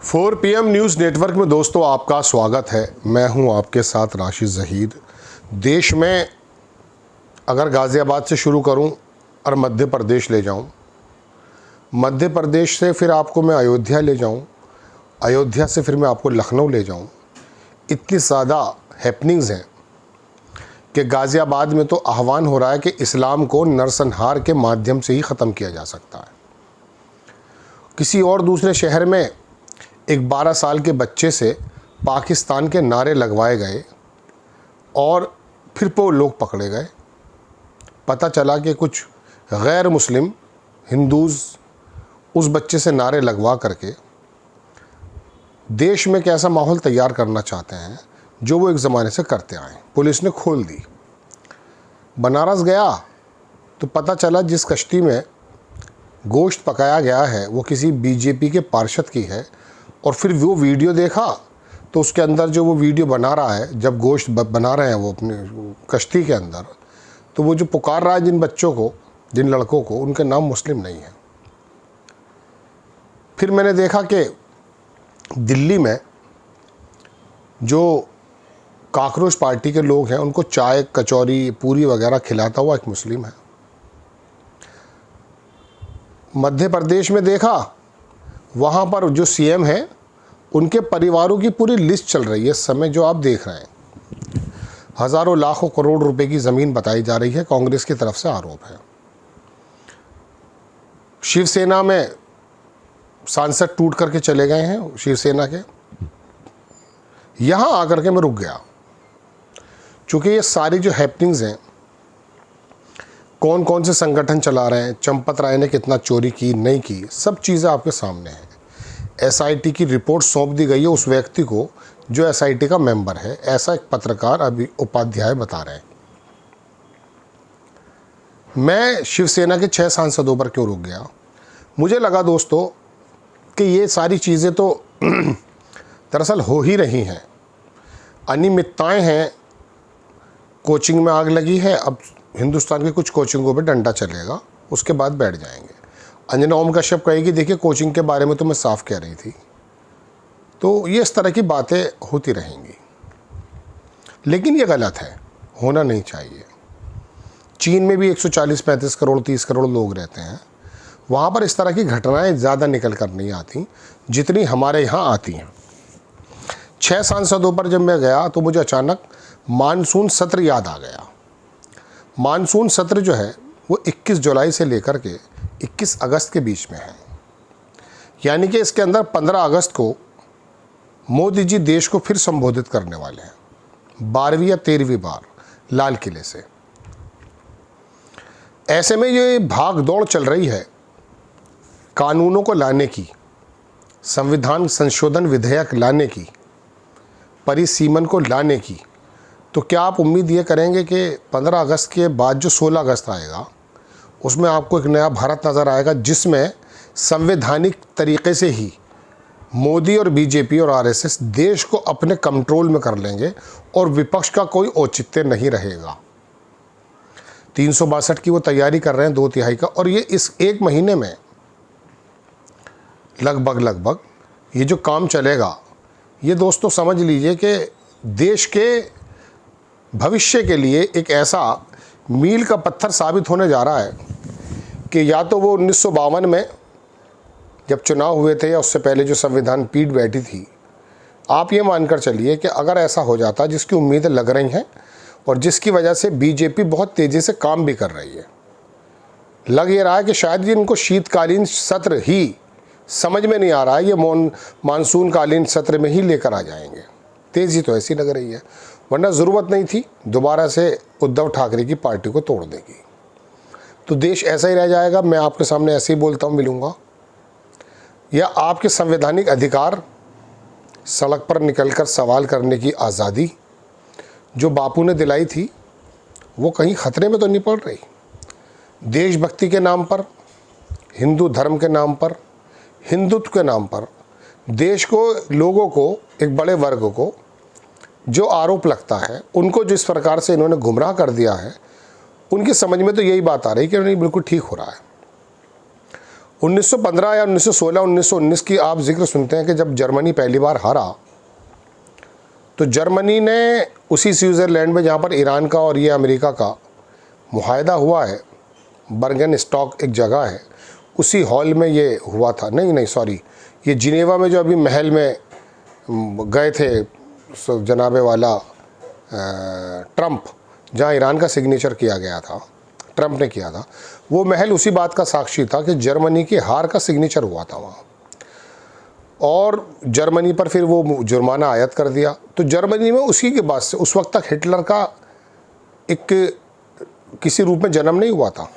4 PM news network में दोस्तों आपका स्वागत है। मैं हूं आपके साथ राशिद ज़हीर। देश में अगर गाज़ियाबाद से शुरू करूं और मध्य प्रदेश ले जाऊं, मध्य प्रदेश से फिर आपको मैं अयोध्या ले जाऊं, अयोध्या से फिर मैं आपको लखनऊ ले जाऊं, इतनी ज़्यादा हैपनिंग्स हैं कि गाज़ियाबाद में तो आह्वान हो रहा है कि इस्लाम को नरसंहार के माध्यम से ही ख़त्म किया जा सकता है। किसी और दूसरे शहर में एक 12 साल के बच्चे से पाकिस्तान के नारे लगवाए गए और फिर वो लोग पकड़े गए। पता चला कि कुछ गैर मुस्लिम हिंदूज़ उस बच्चे से नारे लगवा करके देश में कैसा माहौल तैयार करना चाहते हैं जो वो एक ज़माने से करते आए। पुलिस ने खोल दी। बनारस गया तो पता चला जिस कश्ती में गोश्त पकाया गया है वो किसी बीजेपी के पार्षद की है। और फिर वो वीडियो देखा तो उसके अंदर जो वो वीडियो बना रहा है, जब गोश्त बना रहे हैं वो अपने कश्ती के अंदर, तो वो जो पुकार रहा है जिन बच्चों को, जिन लड़कों को, उनके नाम मुस्लिम नहीं है। फिर मैंने देखा कि दिल्ली में जो काकरोच पार्टी के लोग हैं उनको चाय, कचौरी, पूरी वगैरह खिलाता हुआ एक मुस्लिम है। मध्य प्रदेश में देखा, वहाँ पर जो सीएम हैं उनके परिवारों की पूरी लिस्ट चल रही है इस समय जो आप देख रहे हैं। हज़ारों लाखों करोड़ रुपए की ज़मीन बताई जा रही है, कांग्रेस की तरफ से आरोप है। शिवसेना में सांसद टूट करके चले गए हैं शिवसेना के। यहाँ आकर के मैं रुक गया, चूँकि ये सारी जो हैपनिंग्स हैं, कौन कौन से संगठन चला रहे हैं, चंपत राय ने कितना चोरी की, नहीं की, सब चीज़ें आपके सामने हैं। एसआईटी की रिपोर्ट सौंप दी गई है उस व्यक्ति को जो एसआईटी का मेंबर है, ऐसा एक पत्रकार अभी उपाध्याय बता रहे हैं। मैं शिवसेना के 6 सांसदों पर क्यों रुक गया? मुझे लगा दोस्तों कि ये सारी चीज़ें तो दरअसल हो ही रही हैं, अनियमितताएं हैं। कोचिंग में आग लगी है, अब हिंदुस्तान की कुछ कोचिंगों पे डंडा चलेगा, उसके बाद बैठ जाएंगे। अंजना ओम कश्यप कहेगी देखिए कोचिंग के बारे में तो मैं साफ कह रही थी। तो ये इस तरह की बातें होती रहेंगी, लेकिन ये गलत है, होना नहीं चाहिए। चीन में भी 140-35 करोड़ 30 करोड़ लोग रहते हैं, वहाँ पर इस तरह की घटनाएं ज़्यादा निकल कर नहीं आती जितनी हमारे यहाँ आती हैं। 6 सांसदों पर जब मैं गया तो मुझे अचानक मानसून सत्र याद आ गया। मानसून सत्र जो है वो 21 जुलाई से लेकर के 21 अगस्त के बीच में है, यानी कि इसके अंदर 15 अगस्त को मोदी जी देश को फिर संबोधित करने वाले हैं 12वीं या 13वीं बार लाल किले से। ऐसे में ये भाग दौड़ चल रही है कानूनों को लाने की, संविधान संशोधन विधेयक लाने की, परिसीमन को लाने की। तो क्या आप उम्मीद ये करेंगे कि 15 अगस्त के बाद जो 16 अगस्त आएगा उसमें आपको एक नया भारत नज़र आएगा जिसमें संवैधानिक तरीके से ही मोदी और बीजेपी और आरएसएस देश को अपने कंट्रोल में कर लेंगे और विपक्ष का कोई औचित्य नहीं रहेगा? 362 की वो तैयारी कर रहे हैं 2/3 का, और ये इस 1 महीने में लगभग ये जो काम चलेगा, ये दोस्तों समझ लीजिए कि देश के भविष्य के लिए एक ऐसा मील का पत्थर साबित होने जा रहा है कि या तो वो 1952 में जब चुनाव हुए थे या उससे पहले जो संविधान पीठ बैठी थी, आप ये मानकर चलिए कि अगर ऐसा हो जाता, जिसकी उम्मीदें लग रही हैं और जिसकी वजह से बीजेपी बहुत तेज़ी से काम भी कर रही है, लग ये रहा है कि शायद इनको शीतकालीन सत्र ही समझ में नहीं आ रहा है, ये मानसून कालीन सत्र में ही लेकर आ जाएंगे। तेज़ी तो ऐसी लग रही है, वरना ज़रूरत नहीं थी दोबारा से उद्धव ठाकरे की पार्टी को तोड़ देगी। तो देश ऐसा ही रह जाएगा। मैं आपके सामने ऐसे ही बोलता हूँ, मिलूँगा, या आपके संवैधानिक अधिकार, सड़क पर निकलकर सवाल करने की आज़ादी जो बापू ने दिलाई थी, वो कहीं ख़तरे में तो नहीं पड़ रही? देशभक्ति के नाम पर, हिंदू धर्म के नाम पर, हिंदुत्व के नाम पर देश को, लोगों को, एक बड़े वर्ग को जो आरोप लगता है, उनको जिस प्रकार से इन्होंने गुमराह कर दिया है, उनकी समझ में तो यही बात आ रही है कि नहीं, बिल्कुल ठीक हो रहा है। 1915 या 1916, 1919 की आप जिक्र सुनते हैं कि जब जर्मनी पहली बार हारा, तो जर्मनी ने उसी स्विट्ज़रलैंड में जहाँ पर ईरान का और ये अमेरिका का मुआहदा हुआ है, बर्गन स्टॉक एक जगह है, उसी हॉल में ये हुआ था। नहीं सॉरी, ये जिनेवा में जो अभी महल में गए थे जनाबे वाला ट्रंप, जहाँ ईरान का सिग्नेचर किया गया था, ट्रंप ने किया था, वो महल उसी बात का साक्षी था कि जर्मनी की हार का सिग्नेचर हुआ था वहाँ, और जर्मनी पर फिर वो जुर्माना आयत कर दिया। तो जर्मनी में उसी के बाद से उस वक्त तक हिटलर का एक किसी रूप में जन्म नहीं हुआ था।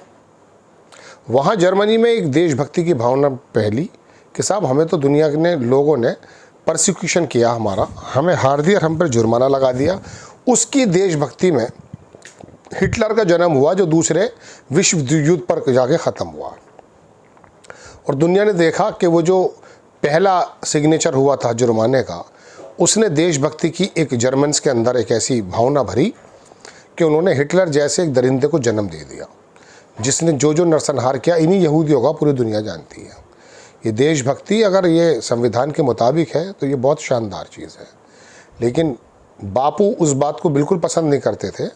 वहाँ जर्मनी में एक देशभक्ति की भावना पहली कि साहब हमें तो दुनिया ने लोगों ने परसिक्यूशन किया, हमारा हमें हार दिया, हम पर जुर्माना लगा दिया। उसकी देशभक्ति में हिटलर का जन्म हुआ, जो दूसरे विश्व युद्ध पर जाके ख़त्म हुआ। और दुनिया ने देखा कि वो जो पहला सिग्नेचर हुआ था जुर्माने का, उसने देशभक्ति की एक जर्मन्स के अंदर एक ऐसी भावना भरी कि उन्होंने हिटलर जैसे एक दरिंदे को जन्म दे दिया, जिसने जो नरसंहार किया इन्हीं यहूदियों का पूरी दुनिया जानती है। ये देशभक्ति अगर ये संविधान के मुताबिक है तो ये बहुत शानदार चीज़ है। लेकिन बापू उस बात को बिल्कुल पसंद नहीं करते थे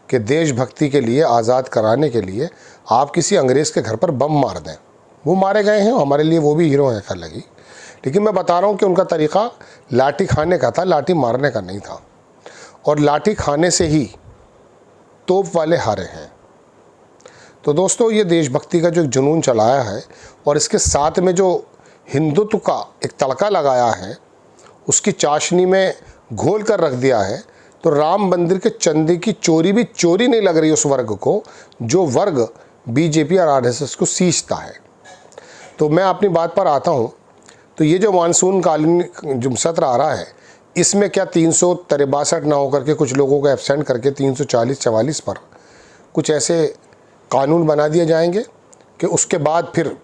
कि देशभक्ति के लिए, आज़ाद कराने के लिए आप किसी अंग्रेज़ के घर पर बम मार दें। वो मारे गए हैं, हमारे लिए वो भी हीरो हैं खैर लगी, लेकिन मैं बता रहा हूँ कि उनका तरीक़ा लाठी खाने का था, लाठी मारने का नहीं था। और लाठी खाने से ही तोप वाले हारे हैं। तो दोस्तों, ये देशभक्ति का जो एक जुनून चलाया है और इसके साथ में जो हिंदुत्व का एक तड़का लगाया है, उसकी चाशनी में घोल कर रख दिया है, तो राम मंदिर के चंदे की चोरी भी चोरी नहीं लग रही उस वर्ग को जो वर्ग बीजेपी और आरएसएस को सींचता है। तो मैं अपनी बात पर आता हूँ। तो ये जो मानसून कालीन जो सत्र आ रहा है, इसमें क्या 363 ना होकर के कुछ लोगों को एब्सेंट करके 340-44 पर कुछ ऐसे कानून बना दिए जाएंगे कि उसके बाद फिर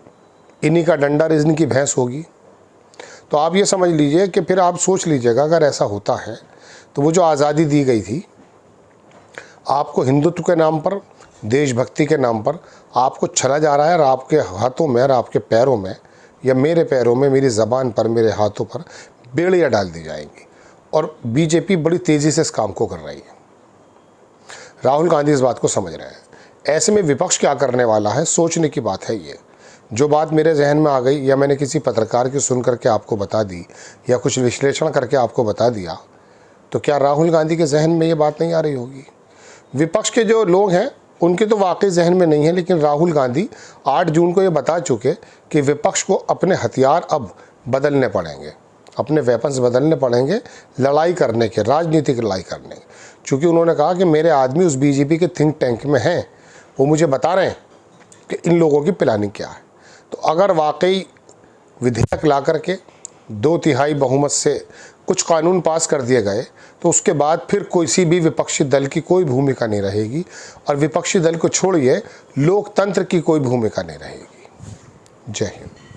इन्हीं का डंडा रिजनी की भैंस होगी। तो आप ये समझ लीजिए कि फिर आप सोच लीजिएगा, अगर ऐसा होता है तो वो जो आज़ादी दी गई थी आपको हिंदुत्व के नाम पर, देशभक्ति के नाम पर आपको छला जा रहा है, और आपके हाथों में और आपके पैरों में या मेरे पैरों में, मेरी ज़बान पर, मेरे हाथों पर बेड़ियाँ डाल दी जाएंगी। और बीजेपी बड़ी तेज़ी से इस काम को कर रही है। राहुल गांधी इस बात को समझ रहे हैं। ऐसे में विपक्ष क्या करने वाला है, सोचने की बात है ये। जो बात मेरे जहन में आ गई या मैंने किसी पत्रकार की सुन करके आपको बता दी या कुछ विश्लेषण करके आपको बता दिया, तो क्या राहुल गांधी के जहन में ये बात नहीं आ रही होगी? विपक्ष के जो लोग हैं उनके तो वाकई जहन में नहीं है, लेकिन राहुल गांधी 8 जून को ये बता चुके कि विपक्ष को अपने हथियार अब बदलने पड़ेंगे, अपने वेपन्स बदलने पड़ेंगे लड़ाई करने के, राजनीतिक लड़ाई करने। चूँकि उन्होंने कहा कि मेरे आदमी उस बीजेपी के थिंक टैंक में हैं, वो मुझे बता रहे हैं कि इन लोगों की प्लानिंग क्या है। तो अगर वाकई विधेयक ला करके 2/3 बहुमत से कुछ कानून पास कर दिए गए, तो उसके बाद फिर किसी भी विपक्षी दल की कोई भूमिका नहीं रहेगी, और विपक्षी दल को छोड़िए लोकतंत्र की कोई भूमिका नहीं रहेगी। जय हिंद।